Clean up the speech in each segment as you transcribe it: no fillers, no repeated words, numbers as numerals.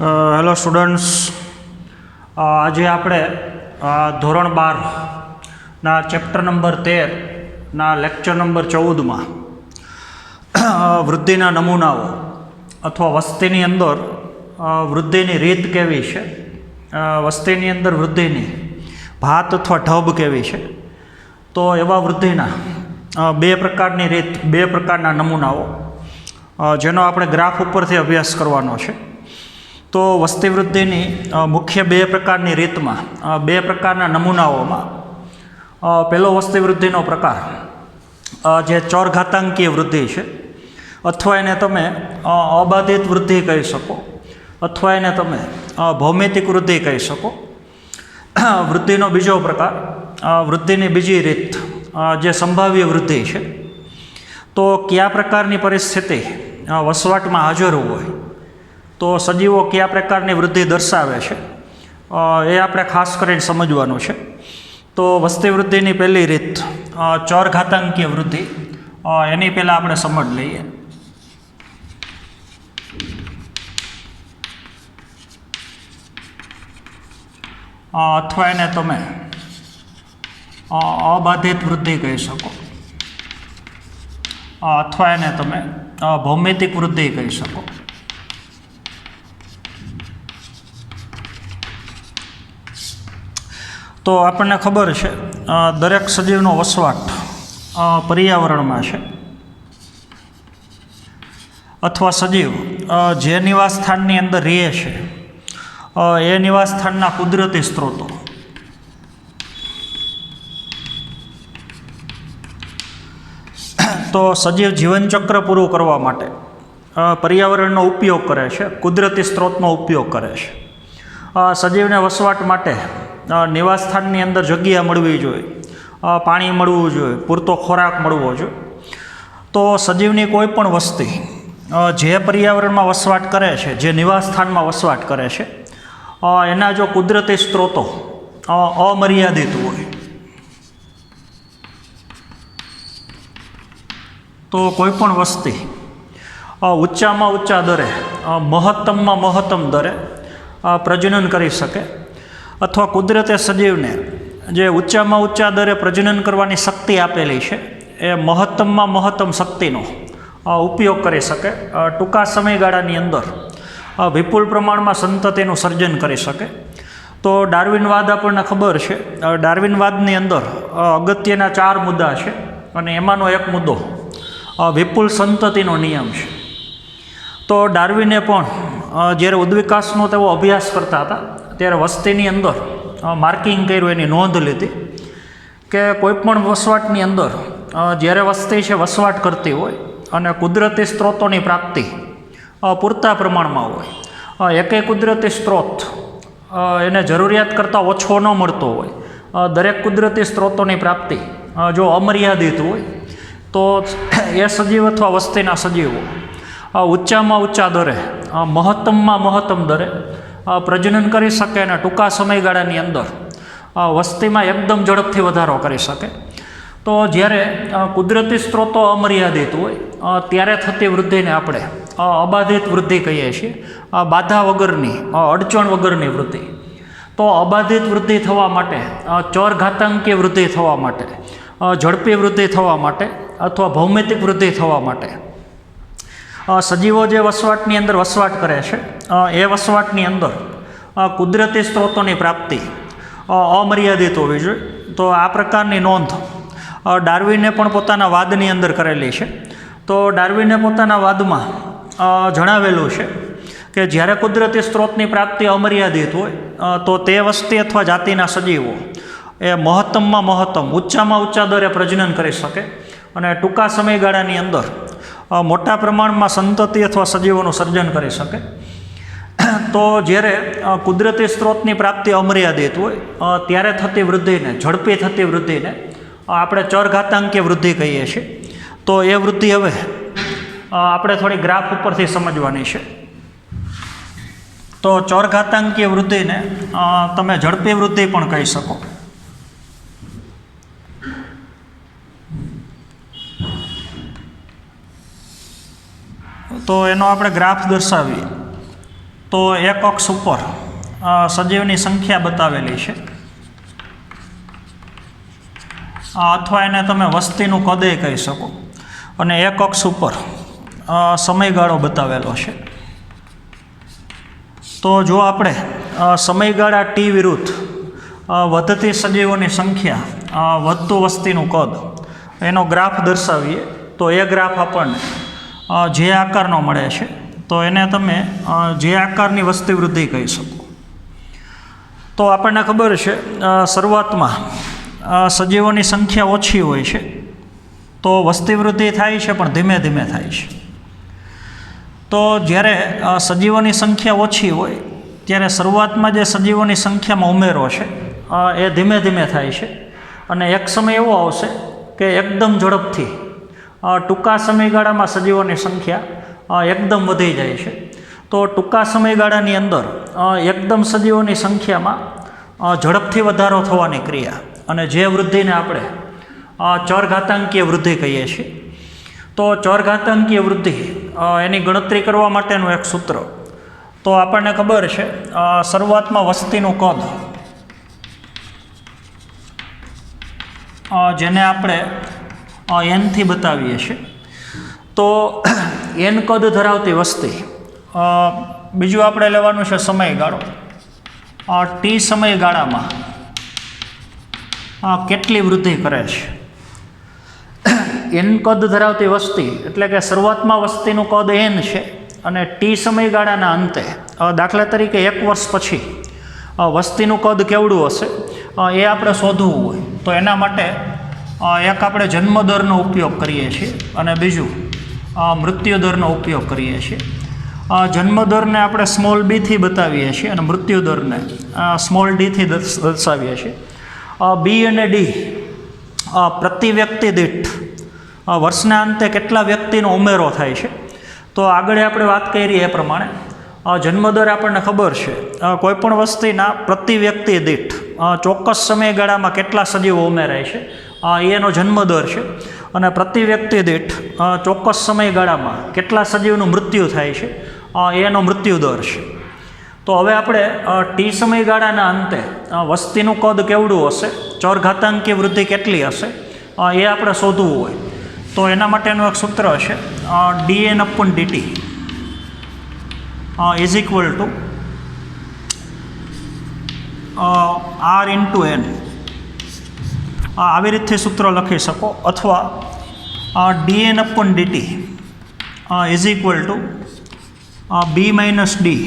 Hello students, આજે આપણે ધોરણ 12ના ચેપ્ટર નંબર 13ના લેક્ચર નંબર 14માં વૃદ્ધિના નમૂનાઓ અથવા વસ્તીની અંદર વૃદ્ધિની રીત કેવી છે, વસ્તીની અંદર વૃદ્ધિની ભાત અથવા ઢબ કેવી છે, તો એવા વૃદ્ધિના બે પ્રકારની રીત, બે પ્રકારના નમૂનાઓ જેનો આપણે ગ્રાફ ઉપરથી અભ્યાસ કરવાનો છે. તો વસ્તી વૃદ્ધિની મુખ્ય બે પ્રકારની રીતમાં, બે પ્રકારના નમૂનાઓમાં પહેલો વસ્તી વૃદ્ધિનો પ્રકાર જે ચોરઘાતાંકીય વૃદ્ધિ છે, અથવા એને તમે અબાધિત વૃદ્ધિ કહી શકો, અથવા એને તમે ભૌમિતિક વૃદ્ધિ કહી શકો. વૃદ્ધિનો બીજો પ્રકાર, વૃદ્ધિની બીજી રીત જે સંભાવ્ય વૃદ્ધિ છે. તો કયા પ્રકારની પરિસ્થિતિ વસવાટમાં હાજર હોય તો સજીવો કયા પ્રકારની વૃદ્ધિ દર્શાવે છે એ આપણે ખાસ કરીને સમજવાનું છે. તો વસ્તી વૃદ્ધિની પહેલી રીત ચોરઘાતાંકીય વૃદ્ધિ, એની પહેલાં આપણે સમજ લઈએ. અથવા એને તમે અબાધિત વૃદ્ધિ કહી શકો, અથવા એને તમે ભૌમિતિક વૃદ્ધિ કહી શકો. તો આપણને ખબર છે દરેક સજીવનો વસવાટ પર્યાવરણમાં છે, અથવા સજીવ જે નિવાસ સ્થાનની અંદર રહે છે એ નિવાસ સ્થાનના કુદરતી સ્ત્રોતો, તો સજીવ જીવનચક્ર પૂરું કરવા માટે પર્યાવરણનો ઉપયોગ કરે છે, કુદરતી સ્ત્રોતનો ઉપયોગ કરે છે. સજીવને વસવાટ માટે નિવાસ સ્થાનની અંદર જગ્યા મળવી જોઈએ, પાણી મળવું જોઈએ, પૂરતો ખોરાક મળવો જોઈએ. તો સજીવની કોઈ પણ વસ્તી જે પર્યાવરણમાં વસવાટ કરે છે, જે નિવાસ સ્થાનમાં વસવાટ કરે છે, એના જો કુદરતી સ્ત્રોતો અમર્યાદિત હોય તો કોઈ પણ વસ્તી ઊંચામાં ઊંચા દરે, મહત્તમમાં મહત્તમ દરે પ્રજનન કરી શકે, અથવા કુદરતે સજીવને જે ઊંચામાં ઊંચા દરે પ્રજનન કરવાની શક્તિ આપેલી છે એ મહત્તમમાં મહત્તમ શક્તિનો ઉપયોગ કરી શકે, ટૂંકા સમયગાળાની અંદર વિપુલ પ્રમાણમાં સંતતિનું સર્જન કરી શકે. તો ડાર્વિનવાદ આપણને ખબર છે, ડાર્વિનવાદની અંદર અગત્યના 4 મુદ્દા છે, અને એમાંનો એક મુદ્દો વિપુલ સંતતિનો નિયમ છે. તો ડાર્વિને પણ જ્યારે ઉદ્વિકાસનો તેઓ અભ્યાસ કરતા હતા ત્યારે વસ્તીની અંદર માર્કિંગ કર્યું, એની નોંધ લીધી કે કોઈપણ વસવાટની અંદર જ્યારે વસ્તી છે વસવાટ કરતી હોય અને કુદરતી સ્ત્રોતોની પ્રાપ્તિ પૂરતા પ્રમાણમાં હોય, એકેય કુદરતી સ્ત્રોત એને જરૂરિયાત કરતાં ઓછો ન મળતો હોય, દરેક કુદરતી સ્ત્રોતોની પ્રાપ્તિ જો અમર્યાદિત હોય તો એ સજીવ અથવા વસ્તીના સજીવો ઊંચામાં ઊંચા દરે, મહત્તમમાં મહત્તમ દરે પ્રજનન કરી શકે અને ટૂંકા સમયગાળાની અંદર વસ્તીમાં એકદમ ઝડપથી વધારો કરી શકે. તો જ્યારે કુદરતી સ્ત્રોતો અમર્યાદિત હોય ત્યારે થતી વૃદ્ધિને આપણે અબાધિત વૃદ્ધિ કહીએ છીએ, બાધા વગરની, અડચણ વગરની વૃદ્ધિ. તો અબાધિત વૃદ્ધિ થવા માટે, ચોરઘાતાંકીય વૃદ્ધિ થવા માટે, ઝડપી વૃદ્ધિ થવા માટે અથવા ભૌમિતિક વૃદ્ધિ થવા માટે સજીવો જે વસવાટની અંદર વસવાટ કરે છે એ વસવાટની અંદર કુદરતી સ્ત્રોતોની પ્રાપ્તિ અમર્યાદિત હોવી જોઈએ. તો આ પ્રકારની નોંધ ડાર્વિને પણ પોતાના વાદની અંદર કરેલી છે. તો ડાર્વિને પોતાના વાદમાં જણાવેલું છે કે જ્યારે કુદરતી સ્ત્રોતની પ્રાપ્તિ અમર્યાદિત હોય તો તે વસ્તી અથવા જાતિના સજીવો એ મહત્તમમાં મહત્તમ, ઊંચામાં ઊંચા દરે પ્રજનન કરી શકે અને ટૂંકા સમયગાળાની અંદર મોટા પ્રમાણમાં સંતતિ અથવા સજીવોનું સર્જન કરી શકે. તો જ્યારે કુદરતી સ્ત્રોતની પ્રાપ્તિ અમર્યાદિત હોય ત્યારે થતી વૃદ્ધિને, ઝડપી થતી વૃદ્ધિને આપણે ચોરઘાતાંકીય વૃદ્ધિ કહીએ છીએ. તો એ વૃદ્ધિ હવે આપણે થોડી ગ્રાફ ઉપરથી સમજવાની છે. તો ચોરઘાતાંકીય વૃદ્ધિને તમે ઝડપી વૃદ્ધિ પણ કહી શકો. તો એનો આપણે ગ્રાફ દર્શાવીએ તો એક અક્ષ ઉપર સજીવની સંખ્યા બતાવેલી છે, અથવા એને તમે વસ્તીનું કદ કહી શકો, અને એક અક્ષ ઉપર સમયગાળો બતાવેલો છે. તો જો આપણે સમયગાળા ટી વિરુદ્ધ વધતી સજીવોની સંખ્યા, વધતું વસ્તીનું કદ, એનો ગ્રાફ દર્શાવીએ તો એ ગ્રાફ આપણને જે આકારનો મળે છે, તો એને તમે જે આકારની વસ્તી વૃદ્ધિ કહી શકો. તો આપણને ખબર છે શરૂઆતમાં સજીવોની સંખ્યા ઓછી હોય છે, તો વસ્તી વૃદ્ધિ થાય છે પણ ધીમે ધીમે થાય છે. તો જ્યારે સજીવોની સંખ્યા ઓછી હોય ત્યારે શરૂઆતમાં જે સજીવોની સંખ્યામાં ઉમેરો છે એ ધીમે ધીમે થાય છે, અને એક સમય એવો આવશે કે એકદમ ઝડપથી ટૂંકા સમયગાળામાં સજીવોની સંખ્યા એકદમ વધી જાય છે. તો ટૂંકા સમયગાળાની અંદર એકદમ સજીવોની સંખ્યામાં ઝડપથી વધારો થવાની ક્રિયા, અને જે વૃદ્ધિને આપણે ચરઘાતાંકીય વૃદ્ધિ કહીએ છીએ. તો ચરઘાતાંકીય વૃદ્ધિ એની ગણતરી કરવા માટેનું એક સૂત્ર, તો આપણને ખબર છે શરૂઆતમાં વસ્તીનું કદ, જેને આપણે એનથી બતાવીએ છીએ. તો એન કદ ધરાવતી વસ્તી, બીજું આપણે લેવાનું છે સમયગાળો, ટી સમયગાળામાં કેટલી વૃદ્ધિ કરે છે. એન કદ ધરાવતી વસ્તી એટલે કે શરૂઆતમાં વસ્તીનું કદ એન છે, અને ટી સમયગાળાના અંતે, દાખલા તરીકે 1 વર્ષ પછી વસ્તીનું કદ કેવડું હશે એ આપણે શોધવું હોય, તો એના માટે એક આપણે જન્મદરનો ઉપયોગ કરીએ છીએ, અને બીજું મૃત્યુદરનો ઉપયોગ કરીએ છીએ. જન્મદરને આપણે સ્મોલ બીથી બતાવીએ છીએ, અને મૃત્યુદરને સ્મોલ ડીથી દર્શાવીએ છીએ. બી અને ડી પ્રતિ વ્યક્તિ દીઠ વર્ષના અંતે કેટલા વ્યક્તિનો ઉમેરો થાય છે. તો આગળ આપણે વાત કરી એ પ્રમાણે જન્મદર આપણને ખબર છે કોઈપણ વસ્તીના પ્રતિ વ્યક્તિ દીઠ ચોક્કસ સમયગાળામાં કેટલા સજીવો ઉમેરાય છે એનો જન્મદર છે, અને પ્રતિ વ્યક્તિ દીઠ ચોક્કસ સમયગાળામાં કેટલા સજીવનું મૃત્યુ થાય છે એનો મૃત્યુદર છે. તો હવે આપણે ટી સમયગાળાના અંતે વસ્તીનું કદ કેવડું હશે, ચરઘાતાંકીય વૃદ્ધિ કેટલી હશે એ આપણે શોધવું હોય, તો એના માટેનું એક સૂત્ર છે dn upon dt is equal two r into n. આવી રીતે સૂત્ર લખી શકો, અથવા dn upon dt is equal two b minus D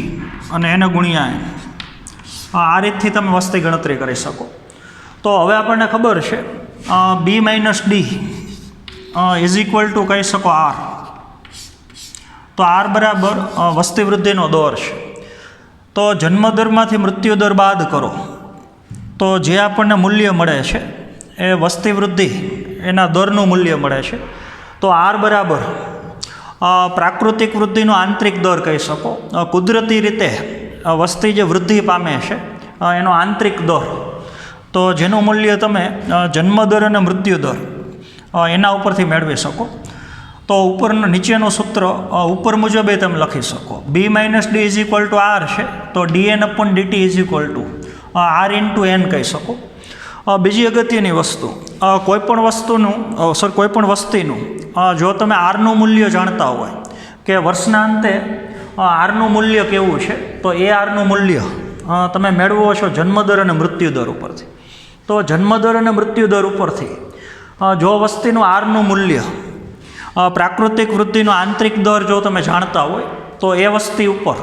અને એને ગુણ્યા n. આ રીતથી તમે વસ્તી ગણતરી કરી શકો. તો હવે આપણને ખબર છે b minus D is equal two કહી શકો r. તો r બરાબર વસ્તી વૃદ્ધિનો દર છે. તો જન્મદરમાંથી મૃત્યુદર બાદ કરો તો જે આપણને મૂલ્ય મળે છે એ વસ્તી વૃદ્ધિ એના દરનું મૂલ્ય મળે છે. તો r બરાબર પ્રાકૃતિક વૃદ્ધિનો આંતરિક દર કહી શકો, કુદરતી રીતે વસ્તી જે વૃદ્ધિ પામે છે એનો આંતરિક દર, તો જેનું મૂલ્ય તમે જન્મદર અને મૃત્યુદર એના ઉપરથી મેળવી શકો. તો ઉપરનું નીચેનું સૂત્ર ઉપર મુજબ એ તમે લખી શકો. B minus D is equal to R છે, તો DN upon DT is equal to R into N કહી શકો. બીજી અગત્યની વસ્તુ, કોઈપણ વસ્તીનું જો તમે આરનું મૂલ્ય જાણતા હોય કે વર્ષના અંતે આરનું મૂલ્ય કેવું છે, તો એ આરનું મૂલ્ય તમે મેળવો છો જન્મદર અને મૃત્યુદર ઉપરથી. તો જન્મદર અને મૃત્યુદર ઉપરથી જો વસ્તીનું આરનું મૂલ્ય, પ્રાકૃતિક વૃદ્ધિનો આંતરિક દર જો તમે જાણતા હોય, તો એ વસ્તી ઉપર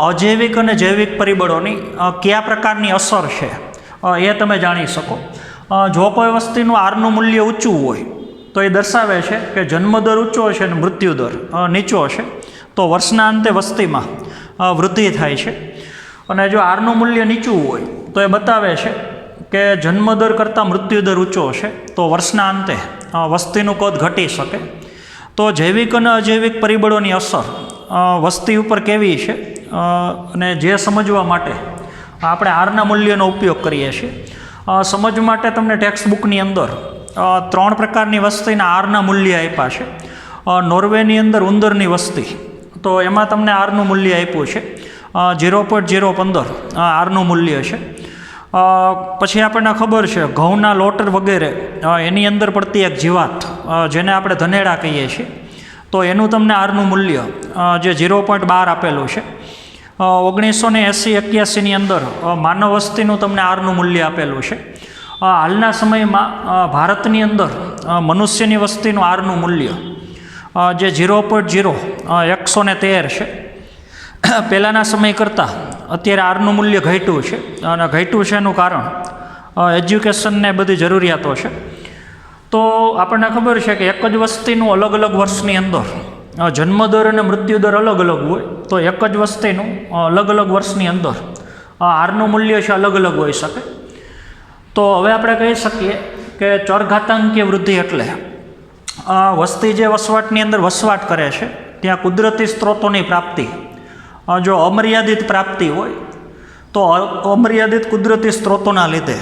અજૈવિક અને જૈવિક પરિબળોની કયા પ્રકારની અસર છે એ તમે જાણી શકો. જો કોઈ વસ્તીનું આરનું મૂલ્ય ઊંચું હોય તો એ દર્શાવે છે કે જન્મદર ઊંચો છે અને મૃત્યુદર નીચો છે, તો વર્ષના અંતે વસ્તીમાં વૃદ્ધિ થાય છે. અને જો આરનું મૂલ્ય નીચું હોય તો એ બતાવે છે કે જન્મદર કરતાં મૃત્યુદર ઊંચો છે, તો વર્ષના અંતે વસ્તીનું કદ ઘટી શકે. તો જૈવિક અને અજૈવિક પરિબળોની અસર વસ્તી ઉપર કેવી છે અને જે સમજવા માટે આપણે આરના મૂલ્યનો ઉપયોગ કરીએ છીએ. સમજ માટે તમને ટેક્સ્ટ બુકની અંદર 3 પ્રકારની વસ્તીના આરના મૂલ્ય આપ્યા છે. નોર્વેની અંદર ઉંદરની વસ્તી, તો એમાં તમને આરનું મૂલ્ય આપ્યું છે 0.015 આરનું મૂલ્ય છે. પછી આપણને ખબર છે ઘઉંના લોટર વગેરે એની અંદર પડતી એક જીવાત જેને આપણે ધનેડા કહીએ છીએ, તો એનું તમને આરનું મૂલ્ય જે 0.12 આપેલું છે. 1980-81ની અંદર માનવ વસ્તીનું તમને આરનું મૂલ્ય આપેલું છે. હાલના સમયમાં ભારતની અંદર મનુષ્યની વસ્તીનું આરનું મૂલ્ય જે 0.113 છે. પહેલાંના સમય કરતાં અત્યારે આરનું મૂલ્ય ઘટ્યું છે, અને ઘટ્યું છે એનું કારણ એજ્યુકેશનને બધી જરૂરિયાતો છે. તો આપણને ખબર છે કે એક જ વસ્તીનું અલગ અલગ વર્ષની અંદર જન્મદર અને મૃત્યુદર અલગ અલગ હોય, તો એક જ વસ્તીનું અલગ અલગ વર્ષની અંદર આરનું મૂલ્ય છે અલગ અલગ હોઈ શકે. તો હવે આપણે કહી શકીએ કે ચરઘાતાંકીય વૃદ્ધિ એટલે વસ્તી જે વસવાટની અંદર વસવાટ કરે છે ત્યાં કુદરતી સ્ત્રોતોની પ્રાપ્તિ. જો અમર્યાદિત પ્રાપ્તિ હોય તો અમર્યાદિત કુદરતી સ્ત્રોતોના લીધે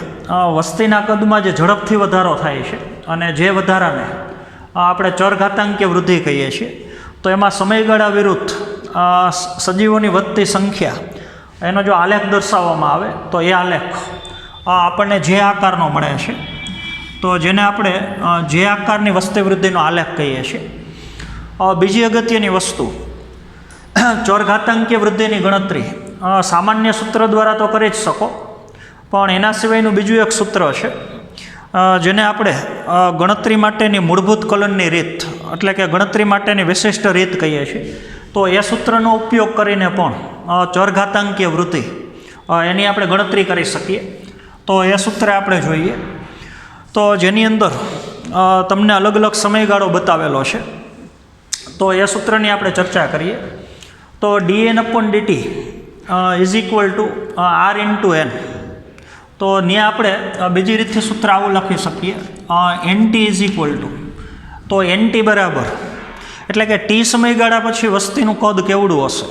વસ્તીના કદમાં જે ઝડપથી વધારો થાય છે, અને જે વધારાને આપણે ચરઘાતાંકીય વૃદ્ધિ કહીએ છીએ, તો એમાં સમયગાળા વિરુદ્ધ સજીવોની વધતી સંખ્યા એનો જો આલેખ દર્શાવવામાં આવે તો એ આલેખ આપણને જે આકારનો મળે છે, તો જેને આપણે જે આકારની વસ્તી વૃદ્ધિનો આલેખ કહીએ છીએ. બીજી અગત્યની વસ્તુ, ચરઘાતાંકીય વૃદ્ધિની ગણતરી સામાન્ય સૂત્ર દ્વારા તો કરી જ શકો, પણ એના સિવાયનું બીજું એક સૂત્ર છે જેને આપણે ગણતરી માટેની મૂળભૂત કલનની રીત એટલે કે ગણતરી માટેની વિશિષ્ટ રીત કહીએ છીએ. તો એ સૂત્રનો ઉપયોગ કરીને પણ ચરઘાતાંકીય વૃદ્ધિ એની આપણે ગણતરી કરી શકીએ. તો એ સૂત્ર આપણે જોઈએ, તો જેની અંદર તમને અલગ અલગ સમયગાળો બતાવેલો છે. તો એ સૂત્રની આપણે ચર્ચા કરીએ. તો dn/dt = r × n. તો ત્યાં આપણે બીજી રીતથી સૂત્ર આવું લખી શકીએ, nt = તો nt બરાબર એટલે કે ટી સમયગાળા પછી વસ્તીનું કદ કેવડું હશે.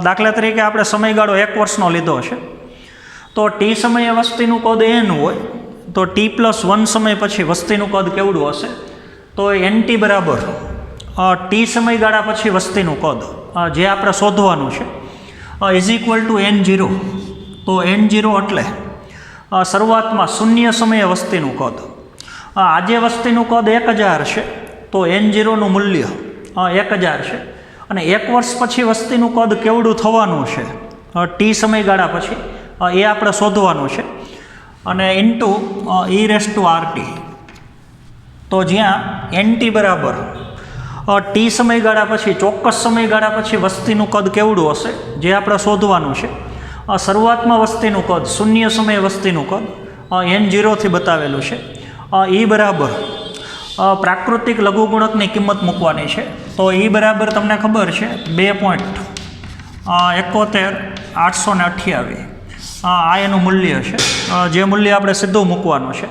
દાખલા તરીકે આપણે સમયગાળો 1 વર્ષનો લીધો છે, તો ટી સમયે વસ્તીનું કદ n હોય, તો t+1 સમય પછી વસ્તીનું કદ કેવડું હશે, તો nt બરાબર ટી સમયગાળા પછી વસ્તીનું કદ જે આપણે શોધવાનું છે = n0. તો n0 એટલે શરૂઆતમાં શૂન્ય સમયે વસ્તીનું કદ. આજે વસ્તીનું કદ 1000 છે, તો n0નું મૂલ્ય 1000 છે. અને 1 વર્ષ પછી વસ્તીનું કદ કેવડું થવાનું છે ટી સમયગાળા પછી એ આપણે શોધવાનું છે, અને ઇન્ટુ e⁻rt. તો જ્યાં nt બરાબર ટી સમયગાળા પછી ચોક્કસ સમયગાળા પછી વસ્તીનું કદ કેવડું હશે જે આપણે શોધવાનું છે. શરૂઆતમાં વસ્તીનું કદ શૂન્ય સમયે વસ્તીનું કદ n0થી બતાવેલું છે. e બરાબર પ્રાકૃતિક લઘુગુણકની કિંમત મૂકવાની છે. તો e બરાબર તમને ખબર છે 2.71828. આ એનું મૂલ્ય છે, જે મૂલ્ય આપણે સીધું મૂકવાનું છે.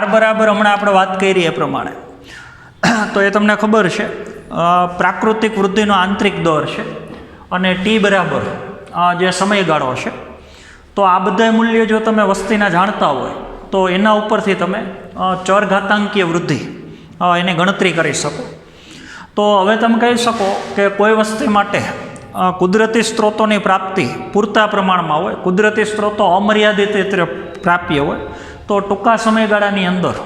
r બરાબર હમણાં આપણે વાત કરી એ પ્રમાણે, તો એ તમને ખબર છે પ્રાકૃતિક વૃદ્ધિનો આંતરિક દર છે, અને ટી બરાબર જે સમયગાળો છે. તો આ બધા મૂલ્યો જો તમે વસ્તીના જાણતા હોય તો એના ઉપરથી તમે ચરઘાતાંકીય વૃદ્ધિ એની ગણતરી કરી શકો. તો હવે તમે કહી શકો કે કોઈ વસ્તી માટે કુદરતી સ્ત્રોતોની પ્રાપ્તિ પૂરતા પ્રમાણમાં હોય, કુદરતી સ્ત્રોતો અમર્યાદિત રીતે પ્રાપ્ય હોય, તો ટૂંકા સમયગાળાની અંદર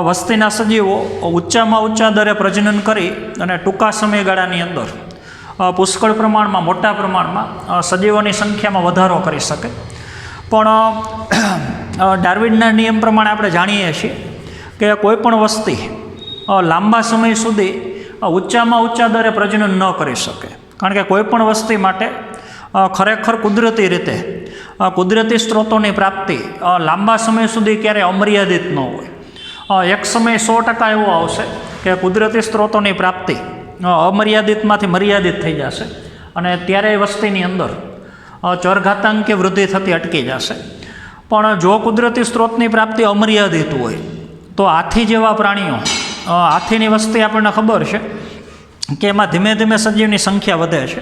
વસ્તીના સજીવો ઊંચામાં ઊંચા દરે પ્રજનન કરી અને ટૂંકા સમયગાળાની અંદર પુષ્કળ પ્રમાણમાં મોટા પ્રમાણમાં સજીવોની સંખ્યામાં વધારો કરી શકે. પણ ડાર્વિનના નિયમ પ્રમાણે આપણે જાણીએ છીએ કે કોઈ પણ વસ્તી લાંબા સમય સુધી ઊંચામાં ઊંચા દરે પ્રજનન ન કરી શકે, કારણ કે કોઈ પણ વસ્તી માટે ખરેખર કુદરતી રીતે કુદરતી સ્ત્રોતોની પ્રાપ્તિ લાંબા સમય સુધી ક્યારેય અમર્યાદિત ન હોય. એક સમય 100% એવો આવશે કે કુદરતી સ્ત્રોતોની પ્રાપ્તિ અમર્યાદિતમાંથી મર્યાદિત થઈ જશે, અને ત્યારે વસ્તીની અંદર ચરઘાતાંકીય વૃદ્ધિ થતી અટકી જશે. પણ જો કુદરતી સ્ત્રોતની પ્રાપ્તિ અમર્યાદિત હોય તો હાથી જેવા પ્રાણીઓ, હાથીની વસ્તી આપણને ખબર છે કે એમાં ધીમે ધીમે સજીવની સંખ્યા વધે છે.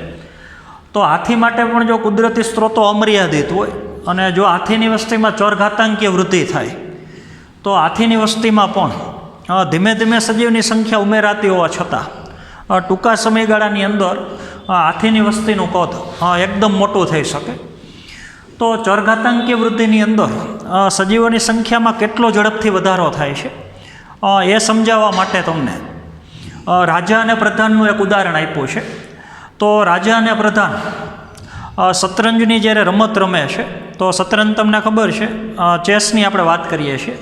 તો હાથી માટે પણ જો કુદરતી સ્ત્રોતો અમર્યાદિત હોય અને જો હાથીની વસ્તીમાં ચરઘાતાંકીય વૃદ્ધિ થાય તો હાથીની વસ્તીમાં પણ ધીમે ધીમે સજીવની સંખ્યા ઉમેરાતી હોવા છતાં ટૂંકા સમયગાળાની અંદર હાથીની વસ્તીનું કદ એકદમ મોટું થઈ શકે. તો ચરઘાતાંકીય વૃદ્ધિની અંદર સજીવોની સંખ્યામાં કેટલો ઝડપથી વધારો થાય છે એ સમજાવવા માટે તમને રાજા અને પ્રધાનનું એક ઉદાહરણ આપ્યું છે. તો રાજા અને પ્રધાન શતરંજની જ્યારે રમત રમે છે, તો શતરંજ તમને ખબર છે, ચેસની આપણે વાત કરીએ છીએ,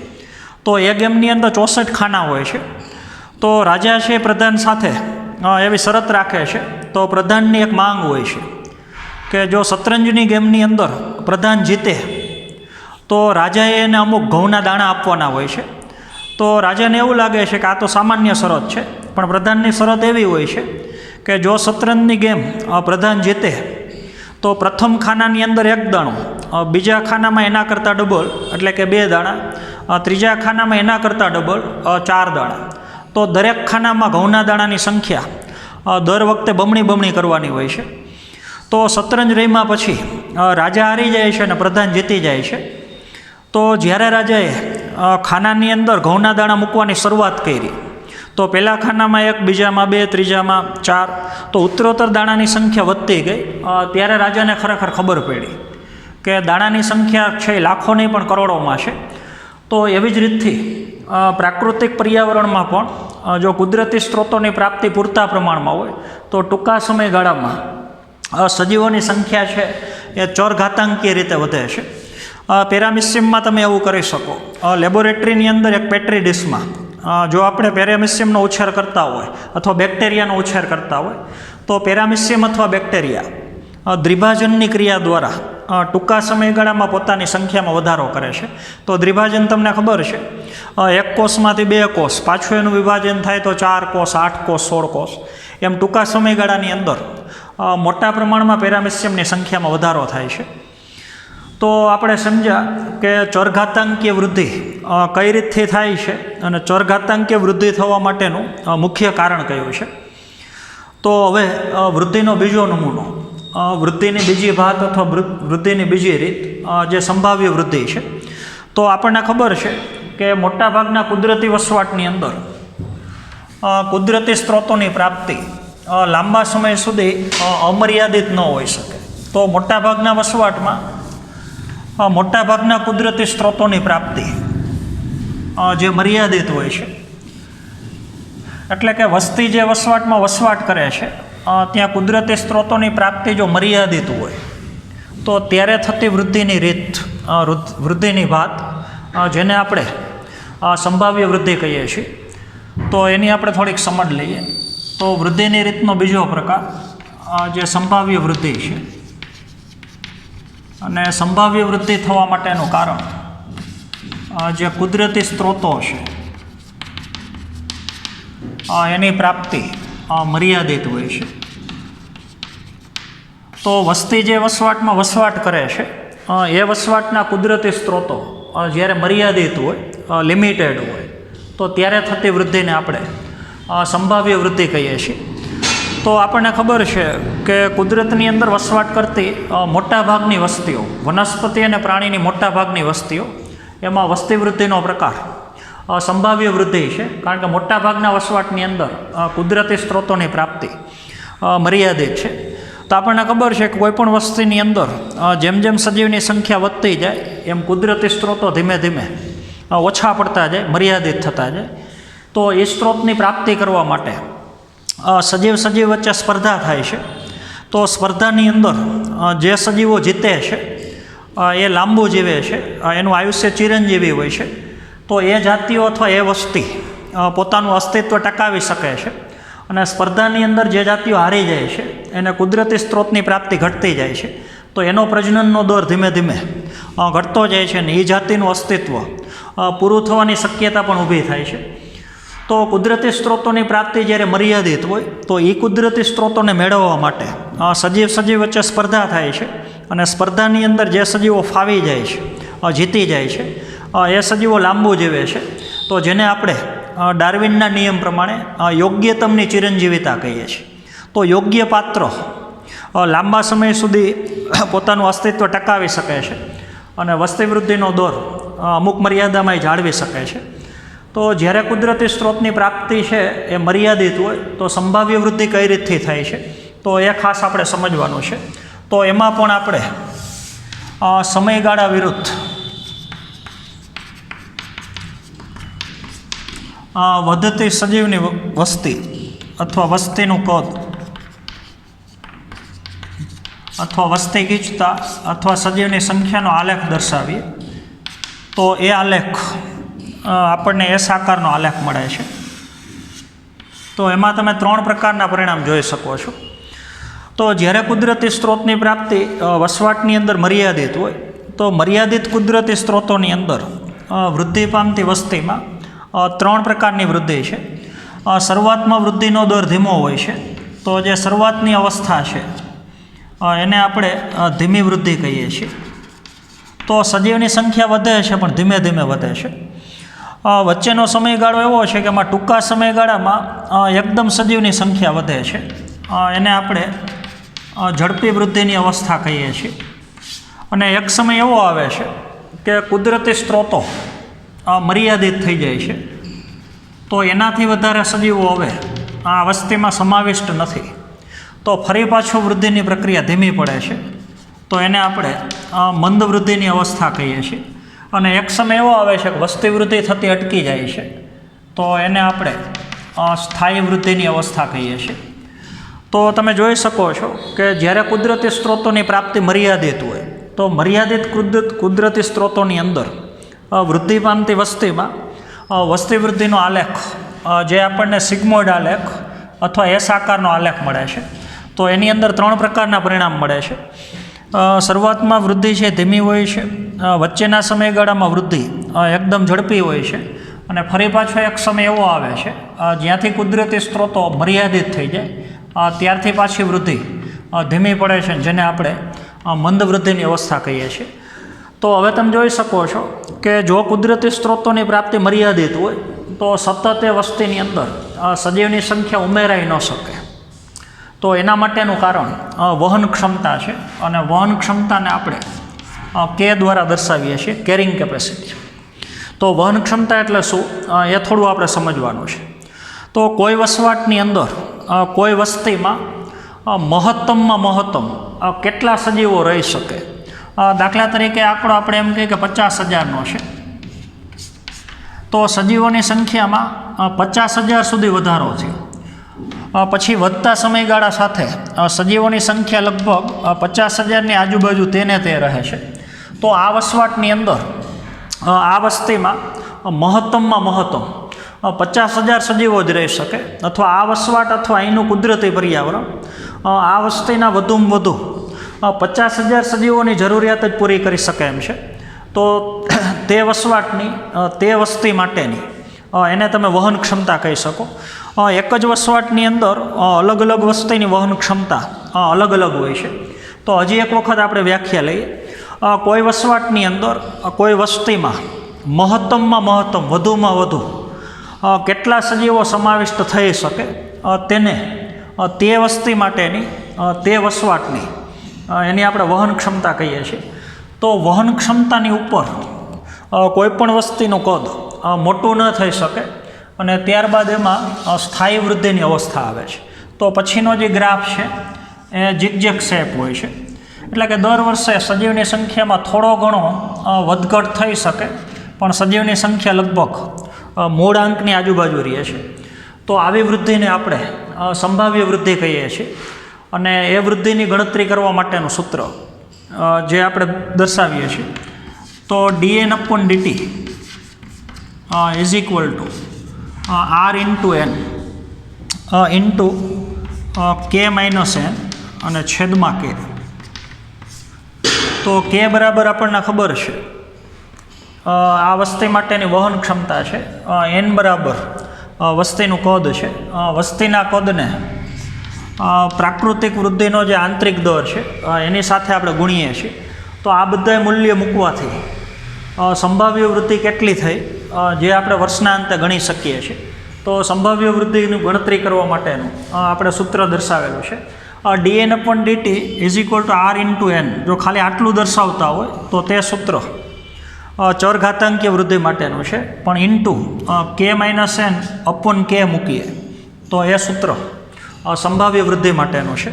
તો એ ગેમની અંદર 64 ખાના હોય છે. તો રાજા છે પ્રધાન સાથે એવી શરત રાખે છે, તો પ્રધાનની એક માંગ હોય છે કે જો શતરંજની ગેમની અંદર પ્રધાન જીતે તો રાજાએ એને અમુક ઘઉંના દાણા આપવાના હોય છે. તો રાજાને એવું લાગે છે કે આ તો સામાન્ય શરત છે, પણ પ્રધાનની શરત એવી હોય છે કે જો શતરંજની ગેમ પ્રધાન જીતે તો પ્રથમ ખાનાની અંદર 1 દાણો, બીજા ખાનામાં એના કરતાં ડબલ એટલે કે 2 દાણા, ત્રીજા ખાનામાં એના કરતાં ડબલ 4 દાણા. તો દરેક ખાનામાં ઘઉંના દાણાની સંખ્યા દર વખતે બમણી કરવાની હોય છે. તો શતરંજ રમ્યા પછી રાજા હારી જાય છે અને પ્રધાન જીતી જાય છે. તો જ્યારે રાજાએ ખાનાની અંદર ઘઉંના દાણા મૂકવાની શરૂઆત કરી, તો પહેલાં ખાનામાં 1, બીજામાં 2, ત્રીજામાં 4, તો ઉત્તરોત્તર દાણાની સંખ્યા વધતી ગઈ. ત્યારે રાજાને ખરેખર ખબર પડી કે દાણાની સંખ્યા છે લાખોની પણ કરોડોમાં છે. તો એવી જ રીતથી પ્રાકૃતિક પર્યાવરણમાં પણ જો કુદરતી સ્ત્રોતોની પ્રાપ્તિ પૂરતા પ્રમાણમાં હોય તો ટૂંકા સમયગાળામાં સજીવોની સંખ્યા છે એ ચરઘાતાંકીય રીતે વધે છે. પેરામિસિયમમાં તમે એવું કરી શકો. લેબોરેટરીની અંદર એક પેટ્રી ડીશમાં જો આપણે પેરામિસિયમનો ઉછેર કરતા હોય અથવા બેક્ટેરિયાનો ઉછેર કરતા હોય, તો પેરામિસિયમ અથવા બેક્ટેરિયા દ્વિભાજનની ક્રિયા દ્વારા ટૂંકા સમયગાળામાં પોતાની સંખ્યામાં વધારો કરે છે. તો દ્વિભાજન તમને ખબર છે, 1 કોષમાંથી 2 કોષ, પાછું એનું વિભાજન થાય તો 4 કોષ, 8 કોષ, 16 કોષ, એમ ટૂંકા સમયગાળાની અંદર મોટા પ્રમાણમાં પેરામિસિયમની સંખ્યામાં વધારો થાય છે. તો આપણે સમજ્યા કે ચરઘાતાંકીય વૃદ્ધિ કઈ રીતથી થાય છે અને ચરઘાતાંકીય વૃદ્ધિ થવા માટેનું મુખ્ય કારણ કયું છે. તો હવે વૃદ્ધિનો બીજો નમૂનો, વૃદ્ધિની બીજી ભાત અથવા વૃદ્ધિની બીજી રીત જે સંભાવ્ય વૃદ્ધિ છે. તો આપણને ખબર છે કે મોટાભાગના કુદરતી વસવાટની અંદર કુદરતી સ્ત્રોતોની પ્રાપ્તિ લાંબા સમય સુધી અમર્યાદિત ન હોઈ શકે. તો મોટાભાગના વસવાટમાં મોટાભાગના કુદરતી સ્ત્રોતોની પ્રાપ્તિ જે મર્યાદિત હોય છે, એટલે કે વસ્તી જે વસવાટમાં વસવાટ કરે છે ત્યાં કુદરતી સ્ત્રોતોની પ્રાપ્તિ જો મર્યાદિત હોય તો ત્યારે થતી વૃદ્ધિની રીત, વૃદ્ધિની ભાત, જેને આપણે સંભાવ્ય વૃદ્ધિ કહીએ છીએ, તો એની આપણે થોડીક સમજ લઈએ. તો વૃદ્ધિની રીતનો બીજો પ્રકાર જે સંભાવ્ય વૃદ્ધિ છે, અને સંભાવ્ય વૃદ્ધિ થવા માટેનું કારણ જે કુદરતી સ્ત્રોતો છે એની પ્રાપ્તિ મર્યાદિત હોય છે. તો વસ્તી જે વસવાટમાં વસવાટ કરે છે એ વસવાટના કુદરતી સ્ત્રોતો જ્યારે મર્યાદિત હોય, લિમિટેડ હોય, તો ત્યારે થતી વૃદ્ધિને આપણે સંભાવ્ય વૃદ્ધિ કહીએ છીએ. તો આપણને ખબર છે કે કુદરતની અંદર વસવાટ કરતી મોટાભાગની વસ્તીઓ, વનસ્પતિ અને પ્રાણીની મોટાભાગની વસ્તીઓ, એમાં વસ્તી વૃદ્ધિનો પ્રકાર સંભાવ્ય વૃદ્ધિ છે, કારણ કે મોટાભાગના વસવાટની અંદર કુદરતી સ્ત્રોતોની પ્રાપ્તિ મર્યાદિત છે. તો આપણને ખબર છે કે કોઈપણ વસ્તીની અંદર જેમ જેમ સજીવની સંખ્યા વધતી જાય એમ કુદરતી સ્ત્રોતો ધીમે ધીમે ઓછા પડતા જાય, મર્યાદિત થતા જાય. તો એ સ્ત્રોતની પ્રાપ્તિ કરવા માટે સજીવ વચ્ચે સ્પર્ધા થાય છે. તો સ્પર્ધાની અંદર જે સજીવો જીતે છે એ લાંબુ જીવે છે, એનું આયુષ્ય ચિરંજીવી હોય છે. તો એ જાતિઓ અથવા એ વસ્તી પોતાનું અસ્તિત્વ ટકાવી શકે છે, અને સ્પર્ધાની અંદર જે જાતિઓ હારી જાય છે એને કુદરતી સ્ત્રોતની પ્રાપ્તિ ઘટતી જાય છે. તો એનો પ્રજનનનો દર ધીમે ધીમે ઘટતો જાય છે, અને એ જાતિનું અસ્તિત્વ પૂરું થવાની શક્યતા પણ ઊભી થાય છે. તો કુદરતી સ્ત્રોતોની પ્રાપ્તિ જ્યારે મર્યાદિત હોય તો એ કુદરતી સ્ત્રોતોને મેળવવા માટે સજીવ વચ્ચે સ્પર્ધા થાય છે, અને સ્પર્ધાની અંદર જે સજીવો ફાવી જાય છે, જીતી જાય છે, એ સજીવો લાંબુ જીવે છે. તો જેને આપણે ડાર્વિનના નિયમ પ્રમાણે યોગ્યતમની ચિરંજીવિતા કહીએ છીએ. તો યોગ્ય પાત્ર લાંબા સમય સુધી પોતાનું અસ્તિત્વ ટકાવી શકે છે, અને વસ્તી વૃદ્ધિનો દર અમુક મર્યાદામાં જાળવી શકે છે. તો જ્યારે કુદરતી સ્ત્રોતની પ્રાપ્તિ છે એ મર્યાદિત હોય તો સંભાવ્ય વૃદ્ધિ કઈ રીતથી થાય છે, તો તો એ ખાસ આપણે સમજવાનું છે. તો એમાં પણ આપણે સમયગાળા વિરુદ્ધ વધતી સજીવની વસ્તી અથવા વસ્તીનું કદ અથવા વસ્તી ગીચતા અથવા સજીવની સંખ્યાનો આલેખ દર્શાવીએ તો એ આલેખ આપણને એ આકારનો આલેખ મળે છે. તો એમાં તમે 3 પ્રકારના પરિણામ જોઈ શકો છો. તો જ્યારે કુદરતી સ્ત્રોતની પ્રાપ્તિ વસવાટની અંદર મર્યાદિત હોય તો મર્યાદિત કુદરતી સ્ત્રોતોની અંદર વૃદ્ધિ પામતી વસ્તીમાં 3 પ્રકારની વૃદ્ધિ છે. શરૂઆતમાં વૃદ્ધિનો દર ધીમો હોય છે. તો જે શરૂઆતની અવસ્થા છે એને આપણે ધીમી વૃદ્ધિ કહીએ છીએ. તો સજીવની સંખ્યા વધે છે પણ ધીમે ધીમે વધે છે. વચ્ચેનો સમયગાળો એવો છે કે એમાં ટૂંકા સમયગાળામાં એકદમ સજીવની સંખ્યા વધે છે. એને આપણે ઝડપી વૃદ્ધિની અવસ્થા કહીએ છીએ. અને એક સમય એવો આવે છે કે કુદરતી સ્ત્રોતો મર્યાદિત થઈ જાય છે. તો એનાથી વધારે સજીવો હવે આ વસ્તીમાં સમાવિષ્ટ નથી. તો ફરી પાછું વૃદ્ધિની પ્રક્રિયા ધીમી પડે છે. તો એને આપણે મંદ વૃદ્ધિની અવસ્થા કહીએ છીએ. અને એક સમય એવો આવે છે કે વસ્તી વૃદ્ધિ થતી અટકી જાય છે. તો એને આપણે સ્થાયી વૃદ્ધિની અવસ્થા કહીએ છીએ. તો તમે જોઈ શકો છો કે જ્યારે કુદરતી સ્ત્રોતોની પ્રાપ્તિ મર્યાદિત હોય તો મર્યાદિત કુદરતી સ્ત્રોતોની અંદર વૃદ્ધિ પામતી વસ્તીમાં વસ્તી વૃદ્ધિનો આલેખ જે આપણને સિગ્મોઇડ આલેખ અથવા એસ આકારનો આલેખ મળે છે. તો એની અંદર 3 પ્રકારના પરિણામ મળે છે. શરૂઆતમાં વૃદ્ધિ છે ધીમી હોય છે. વચ્ચેના સમયગાળામાં વૃદ્ધિ એકદમ ઝડપી હોય છે. અને ફરી પાછો એક સમય એવો આવે છે જ્યાંથી કુદરતી સ્ત્રોતો મર્યાદિત થઈ જાય ત્યારથી પાછી વૃદ્ધિ ધીમી પડે છે, જેને આપણે મંદ વૃદ્ધિની અવસ્થા કહીએ છીએ. તો હવે તમે જોઈ શકો છો કે જો કુદરતી સ્ત્રોતોની પ્રાપ્તિ મર્યાદિત હોય તો સતત એ વસ્તીની અંદર સજીવની સંખ્યા ઉમેરાઈ ન શકે. તો એના માટેનું કારણ વહન ક્ષમતા છે. અને વહન ક્ષમતાને આપણે કે દ્વારા દર્શાવીએ છીએ, કેરિંગ કેપેસિટી. તો વહન ક્ષમતા એટલે શું એ થોડું આપણે સમજવાનું છે. તો કોઈ વસવાટની અંદર કોઈ વસ્તીમાં મહત્તમમાં મહત્તમ કેટલા સજીવો રહી શકે. દાખલા તરીકે આંકડો આપણે એમ કહીએ કે 50,000નો છે. તો સજીવોની સંખ્યામાં 50,000 સુધી વધારો થયો. પછી વધતા સમયગાળા સાથે સજીવોની સંખ્યા લગભગ 50,000ની આજુબાજુ તેને તે રહે છે. તો આ વસવાટની અંદર આ વસ્તીમાં મહત્તમમાં મહત્તમ 50,000 સજીવો જ રહી શકે. અથવા આ વસવાટ અથવા અહીંનું કુદરતી પર્યાવરણ આ વસ્તીના વધુમાં વધુ 50,000 સજીવોની જરૂરિયાત જ પૂરી કરી શકે એમ છે. તો તે વસવાટની તે વસ્તી માટેની એને તમે વહન ક્ષમતા કહી શકો. એક જ વસવાટની અંદર અલગ અલગ વસ્તીની વહન ક્ષમતા અલગ અલગ હોય છે. તો હજી એક વખત આપણે વ્યાખ્યા લઈએ. કોઈ વસવાટની અંદર કોઈ વસ્તીમાં મહત્તમમાં મહત્તમ વધુમાં વધુ કેટલા સજીવો સમાવિષ્ટ થઈ શકે તેને તે વસ્તી માટેની તે વસવાટની એની આપણે વહન ક્ષમતા કહીએ છીએ. તો વહન ક્ષમતાની ઉપર કોઈપણ વસ્તીનું કદ મોટું ન થઈ શકે અને ત્યારબાદ એમાં સ્થાયી વૃદ્ધિની અવસ્થા આવે છે. તો પછીનો જે ગ્રાફ છે એ ઝિગઝેગ શેપ હોય છે. એટલે કે દર વર્ષે સજીવની સંખ્યામાં થોડો ઘણો વધઘટ થઈ શકે પણ સજીવની સંખ્યા લગભગ મૂળ આંકની આજુબાજુ રહે છે. તો આવી વૃદ્ધિને આપણે સંભાવ્ય વૃદ્ધિ કહીએ છીએ. અને એ વૃદ્ધિની ગણતરી કરવા માટેનું સૂત્ર જે આપણે દર્શાવીએ છીએ તો dn/dt is equal two r into n into k minus n અને છેદમાં k. તો k બરાબર આપણને ખબર છે આ વસ્તી માટેની વહન ક્ષમતા છે. n બરાબર વસ્તીનું કદ છે. વસ્તીના કદને પ્રાકૃતિક વૃદ્ધિનો જે આંતરિક દર છે એની સાથે આપણે ગુણીએ છીએ. તો આ બધા મૂલ્ય મૂકવાથી સંભાવ્ય વૃદ્ધિ કેટલી થઈ જે આપણે વર્ષના અંતે ગણી શકીએ છીએ. તો સંભાવ્ય વૃદ્ધિની ગણતરી કરવા માટેનું આપણે સૂત્ર દર્શાવેલું છે dn/dt is equal two r into n. જો ખાલી આટલું દર્શાવતા હોય તો તે સૂત્ર ચરઘાતાંકીય વૃદ્ધિ માટેનું છે. પણ ઇન્ટુ k માઇનસ n/k મૂકીએ તો એ સૂત્ર સંભાવ્ય વૃદ્ધિ માટેનું છે.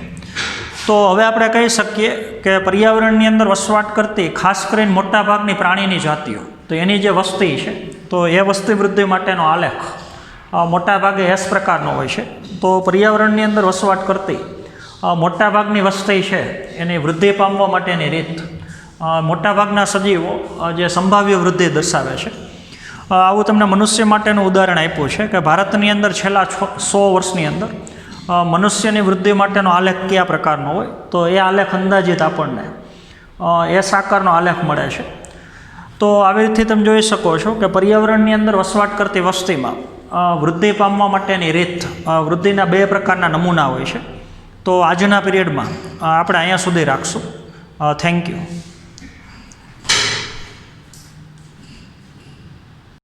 તો હવે આપણે કહી શકીએ કે પર્યાવરણની અંદર વસવાટ કરતી ખાસ કરીને મોટાભાગની પ્રાણીની જાતિઓ, તો એની જે વસ્તી છે તો એ વસ્તી વૃદ્ધિ માટેનો આલેખ મોટાભાગે એસ પ્રકારનો હોય છે. તો પર્યાવરણની અંદર વસવાટ કરતી મોટાભાગની વસ્તી છે એની વૃદ્ધિ પામવા માટેની રીત, મોટાભાગના સજીવો જે સંભાવ્ય વૃદ્ધિ દર્શાવે છે. આવું તમને મનુષ્ય માટેનું ઉદાહરણ આપ્યું છે કે ભારતની અંદર છેલ્લા 100 વર્ષની અંદર મનુષ્યની વૃદ્ધિ માટેનો આલેખ કયા પ્રકારનો હોય, તો એ આલેખ અંદાજિત આપણને એસ આકારનો આલેખ મળે છે. તો આવી રીતે તમે જોઈ શકો છો કે પર્યાવરણની અંદર વસવાટ કરતી વસ્તીમાં વૃદ્ધિ પામવા માટેની રીત, વૃદ્ધિના 2 પ્રકારના નમૂના હોય છે. તો આજના પીરિયડમાં આપણે અહીંયા સુધી રાખશું. Thank you.